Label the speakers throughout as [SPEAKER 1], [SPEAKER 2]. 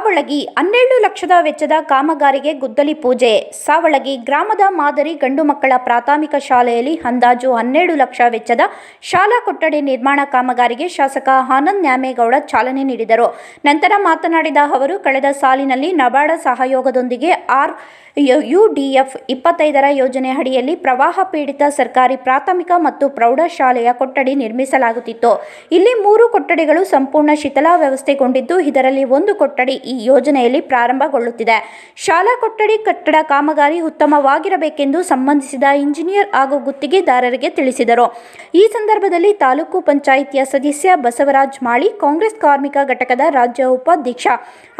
[SPEAKER 1] ಸಾವಳಗಿ 12 ಲಕ್ಷದ ವೆಚ್ಚದ ಕಾಮಗಾರಿಗೆ ಗುದ್ದಲಿ ಪೂಜೆ. ಸಾವಳಗಿ ಗ್ರಾಮದ ಮಾದರಿ ಗಂಡು ಮಕ್ಕಳ ಪ್ರಾಥಮಿಕ ಶಾಲೆಯಲ್ಲಿ ಅಂದಾಜು 12 ಲಕ್ಷ ವೆಚ್ಚದ ಶಾಲಾ ಕೊಠಡಿ ನಿರ್ಮಾಣ ಕಾಮಗಾರಿಗೆ ಶಾಸಕ ಆನಂದ್ ನ್ಯಾಮೇಗೌಡ ಚಾಲನೆ ನೀಡಿದರು. ನಂತರ ಮಾತನಾಡಿದ ಅವರು, ಕಳೆದ ಸಾಲಿನಲ್ಲಿ ನಬಾರ್ಡ್ ಸಹಯೋಗದೊಂದಿಗೆ UDF 25ರ ಯೋಜನೆ ಅಡಿಯಲ್ಲಿ ಪ್ರವಾಹ ಪೀಡಿತ ಸರ್ಕಾರಿ ಪ್ರಾಥಮಿಕ ಮತ್ತು ಪ್ರೌಢಶಾಲೆಯ ಕೊಠಡಿ ನಿರ್ಮಿಸಲಾಗುತ್ತಿತ್ತು. ಇಲ್ಲಿ 3 ಕೊಠಡಿಗಳು ಸಂಪೂರ್ಣ ಶಿಥಿಲ ವ್ಯವಸ್ಥೆಗೊಂಡಿದ್ದು, ಇದರಲ್ಲಿ ಒಂದು ಕೊಠಡಿ ಈ ಯೋಜನೆಯಲ್ಲಿ ಪ್ರಾರಂಭಗೊಳ್ಳುತ್ತಿದೆ. ಶಾಲಾ ಕೊಠಡಿ ಕಟ್ಟಡ ಕಾಮಗಾರಿ ಉತ್ತಮವಾಗಿರಬೇಕೆಂದು ಸಂಬಂಧಿಸಿದ ಇಂಜಿನಿಯರ್ ಹಾಗೂ ಗುತ್ತಿಗೆದಾರರಿಗೆ ತಿಳಿಸಿದರು. ಈ ಸಂದರ್ಭದಲ್ಲಿ ತಾಲೂಕು ಪಂಚಾಯಿತಿಯ ಸದಸ್ಯ ಬಸವರಾಜ್ ಮಾಳಿ, ಕಾಂಗ್ರೆಸ್ ಕಾರ್ಮಿಕ ಘಟಕದ ರಾಜ್ಯ ಉಪಾಧ್ಯಕ್ಷ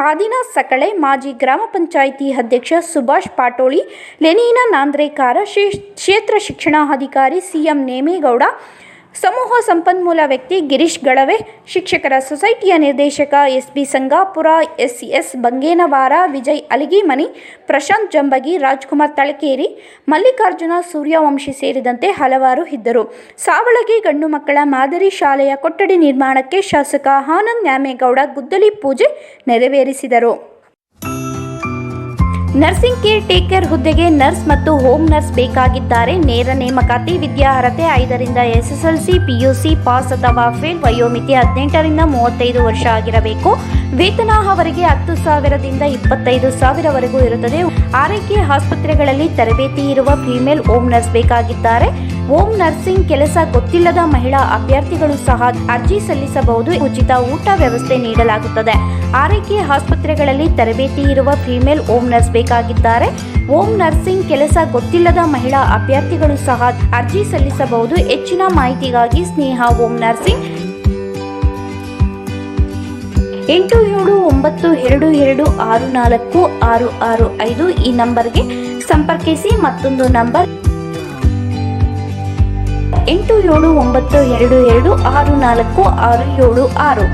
[SPEAKER 1] ಆದಿನಾಥ್ ಸಕಳೆ, ಮಾಜಿ ಗ್ರಾಮ ಪಂಚಾಯಿತಿ ಅಧ್ಯಕ್ಷ ಸುಭಾಷ್ ಪಾಟೋಳಿ, ಲೆನಿನಾ ನಾಂದ್ರೇಕಾರ, ಕ್ಷೇತ್ರ ಶಿಕ್ಷಣಾಧಿಕಾರಿ CM ನೇಮೇಗೌಡ, ಸಮೂಹ ಸಂಪನ್ಮೂಲ ವ್ಯಕ್ತಿ ಗಿರೀಶ್ ಗಳವೆ, ಶಿಕ್ಷಕರ ಸೊಸೈಟಿಯ ನಿರ್ದೇಶಕ SB ಸಂಗಾಪುರ, SS ಬಂಗೇನವಾರ, ವಿಜಯ್ ಅಲಿಗಿಮನಿ, ಪ್ರಶಾಂತ್ ಜಂಬಗಿ, ರಾಜ್ಕುಮಾರ್ ತಳಕೇರಿ, ಮಲ್ಲಿಕಾರ್ಜುನ ಸೂರ್ಯವಂಶಿ ಸೇರಿದಂತೆ ಹಲವಾರು ಇದ್ದರು. ಸಾವಳಗಿ ಗಂಡು ಮಕ್ಕಳ ಮಾದರಿ ಶಾಲೆಯ ಕೊಠಡಿ ನಿರ್ಮಾಣಕ್ಕೆ ಶಾಸಕ ಆನಂದ್ ನ್ಯಾಮೇಗೌಡ ಗುದ್ದಲಿ ಪೂಜೆ ನೆರವೇರಿಸಿದರು. ನರ್ಸಿಂಗ್ ಕೇರ್ ಟೇಕರ್ ಹುದ್ದೆಗೆ ನರ್ಸ್ ಮತ್ತು ಹೋಮ್ ನರ್ಸ್ ಬೇಕಾಗಿದ್ದಾರೆ. ನೇರ ನೇಮಕಾತಿ. ವಿದ್ಯಾರ್ಹತೆ 5ರಿಂದ SSLC, PUC ಪಾಸ್ ಅಥವಾ ಫೇಲ್. ವಯೋಮಿತಿ 18ರಿಂದ 35 ವರ್ಷ ಆಗಿರಬೇಕು. ವೇತನ ಅವರಿಗೆ 10,000ದಿಂದ 25,000ವರೆಗೂ ಇರುತ್ತದೆ. ಆರೈಕೆ ಆಸ್ಪತ್ರೆಗಳಲ್ಲಿ ತರಬೇತಿ ಇರುವ ಫಿಮೇಲ್ ಹೋಮ್ ನರ್ಸ್ ಬೇಕಾಗಿದ್ದಾರೆ. ಹೋಮ್ ನರ್ಸಿಂಗ್ ಕೆಲಸ ಗೊತ್ತಿಲ್ಲದ ಮಹಿಳಾ ಅಭ್ಯರ್ಥಿಗಳು ಸಹ ಅರ್ಜಿ ಸಲ್ಲಿಸಬಹುದು. ಉಚಿತ ಊಟ ವ್ಯವಸ್ಥೆ ನೀಡಲಾಗುತ್ತದೆ. ಆರೈಕೆ ಆಸ್ಪತ್ರೆಗಳಲ್ಲಿ ತರಬೇತಿ ಇರುವ ಫಿಮೇಲ್ ಹೋಮ್ ನರ್ಸ್ ಬೇಕಾಗಿದ್ದಾರೆ. ಹೋಮ್ ನರ್ಸಿಂಗ್ ಕೆಲಸ ಗೊತ್ತಿಲ್ಲದ ಮಹಿಳಾ ಅಭ್ಯರ್ಥಿಗಳು ಸಹ ಅರ್ಜಿ ಸಲ್ಲಿಸಬಹುದು. ಹೆಚ್ಚಿನ ಮಾಹಿತಿಗಾಗಿ ಸ್ನೇಹ ಹೋಮ್ ನರ್ಸಿಂಗ್ 8792264665 ಈ ನಂಬರ್ಗೆ ಸಂಪರ್ಕಿಸಿ. ಮತ್ತೊಂದು ನಂಬರ್ 8792264676.